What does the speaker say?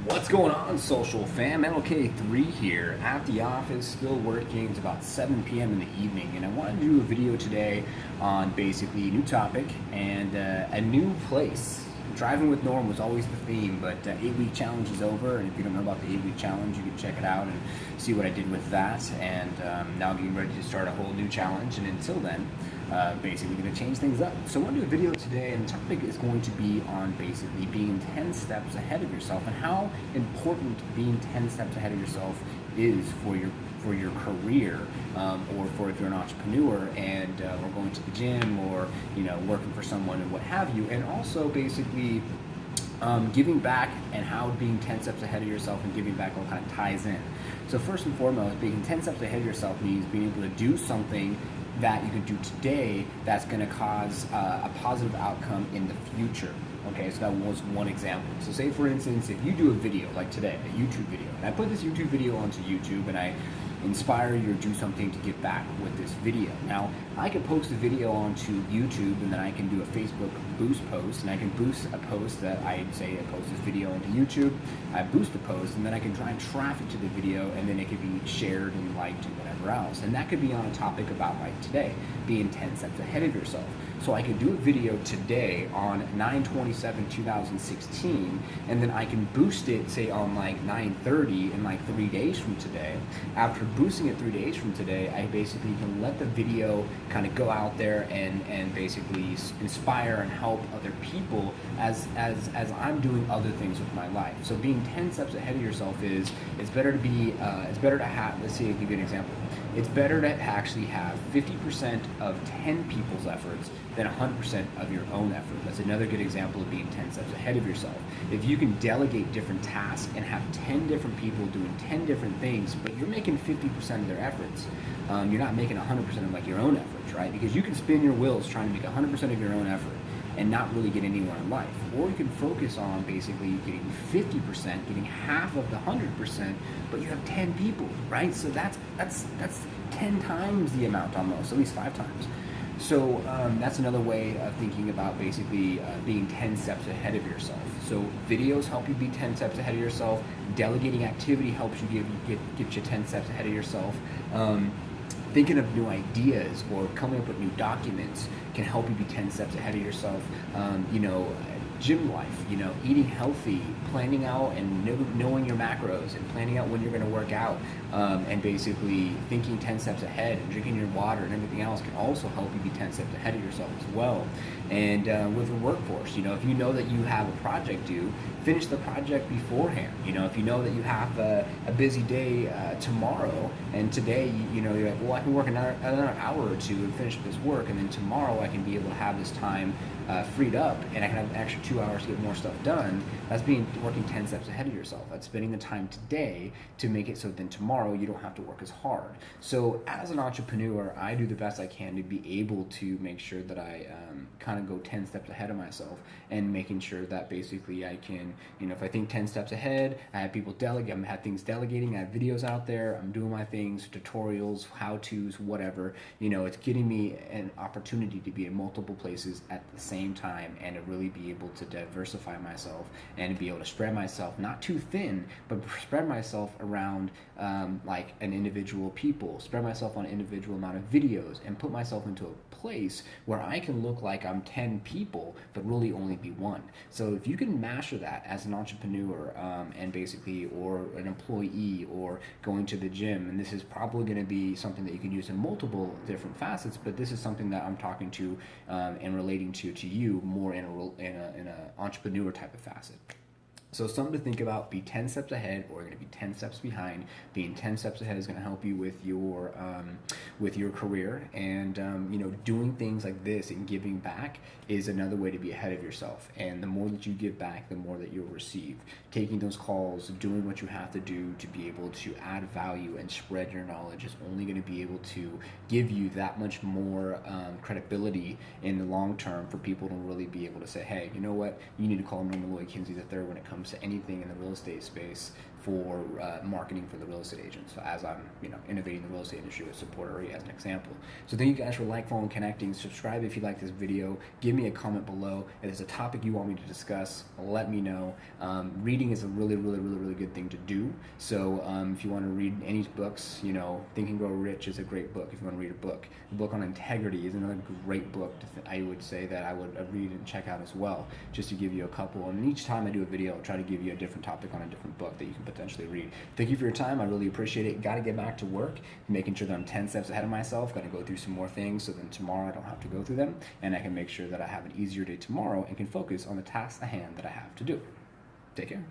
What's going on, social fam? MLK3 here at the office, still working. It's about 7 p.m. in the evening, and I wanted to do a video today on basically a new topic and a new place. Driving with Norm was always the theme, but 8-week challenge is over, and if you don't know about the 8-week challenge, you can check it out and see what I did with that. And now getting ready to start a whole new challenge, and until then, basically going to change things up. So I want to do a video today, and the topic is going to be on basically being 10 steps ahead of yourself and how important being 10 steps ahead of yourself is for your career, or for if you're an entrepreneur and or going to the gym, or working for someone and what have you, and also basically giving back and how being 10 steps ahead of yourself and giving back all kind of ties in. So first and foremost, being 10 steps ahead of yourself means being able to do something that you can do today that's going to cause a positive outcome in the future. Okay, so that was one example. So say for instance, if you do a video like today, a YouTube video, and I put this YouTube video onto YouTube and I inspire you to do something to give back with this video. Now, I can post a video onto YouTube and then I can do a Facebook boost post, and I can boost a post that I say I post this video onto YouTube, I boost the post, and then I can drive traffic to the video, and then it could be shared and liked and whatever else. And that could be on a topic about like today, being 10 steps ahead of yourself. So I could do a video today on 9/27/2016, and then I can boost it, say on like 9/30 in like 3 days from today. After boosting it 3 days from today, I basically can let the video kind of go out there and basically inspire and help other people as I'm doing other things with my life. So being 10 steps ahead of yourself is, it's better to have, let's see, I'll give you an example. It's better to actually have 50% of 10 people's efforts than 100% of your own effort. That's another good example of being 10 steps ahead of yourself. If you can delegate different tasks and have 10 different people doing 10 different things, but you're making 50% of their efforts, you're not making 100% of like your own efforts, right? Because you can spin your wheels trying to make 100% of your own effort and not really get anywhere in life. Or you can focus on basically getting 50%, getting half of the 100%, but you have 10 people, right? So that's 10 times the amount almost, at least 5 times. So that's another way of thinking about basically being 10 steps ahead of yourself. So videos help you be 10 steps ahead of yourself. Delegating activity helps you get you 10 steps ahead of yourself. Thinking of new ideas or coming up with new documents can help you be 10 steps ahead of yourself. Gym life, eating healthy, planning out and knowing your macros and planning out when you're going to work out, and basically thinking 10 steps ahead and drinking your water and everything else can also help you be 10 steps ahead of yourself as well. And with the workforce, if you know that you have a project due, finish the project beforehand. If you know that you have a busy day tomorrow, and today, you're like, well, I can work another hour or two and finish this work, and then tomorrow I can be able to have this time freed up, and I can have an extra 2 hours to get more stuff done. That's working 10 steps ahead of yourself. That's spending the time today to make it so then tomorrow you don't have to work as hard. So as an entrepreneur, I do the best I can to be able to make sure that I kind of go 10 steps ahead of myself, and making sure that basically I can, if I think 10 steps ahead, I have people delegate, I have things delegating, I have videos out there, I'm doing my things, tutorials, how-tos, whatever. It's getting me an opportunity to be in multiple places at the same time, and to really be able to diversify myself and be able to spread myself, not too thin, but spread myself around like an individual people, spread myself on an individual amount of videos, and put myself into a place where I can look like I'm 10 people, but really only be one. So if you can master that as an entrepreneur, and basically, or an employee, or going to the gym, and this is probably going to be something that you can use in multiple different facets, but this is something that I'm talking to and relating to you more in a entrepreneur type of facet. So something to think about: be 10 steps ahead, or you're going to be 10 steps behind. Being 10 steps ahead is going to help you with your career, and doing things like this and giving back is another way to be ahead of yourself. And the more that you give back, the more that you'll receive. Taking those calls, doing what you have to do to be able to add value and spread your knowledge is only going to be able to give you that much more credibility in the long term, for people to really be able to say, hey, you know what, you need to call Norman Lloyd Kinsey III when it comes comes to anything in the real estate space for marketing for the real estate agent. So as I'm, innovating the real estate industry with Supportery as an example. So thank you guys for following, connecting. Subscribe if you like this video. Give me a comment below. If there's a topic you want me to discuss, let me know. Reading is a really, really, really, really good thing to do. So if you want to read any books, Think and Grow Rich is a great book if you want to read a book. The book on integrity is another great book I would say that I would read and check out as well, just to give you a couple. And each time I do a video, I'll try to give you a different topic on a different book that you can potentially read. Thank you for your time. I really appreciate it. Got to get back to work, making sure that I'm 10 steps ahead of myself. Got to go through some more things so then tomorrow I don't have to go through them, and I can make sure that I have an easier day tomorrow and can focus on the tasks at hand that I have to do. Take care.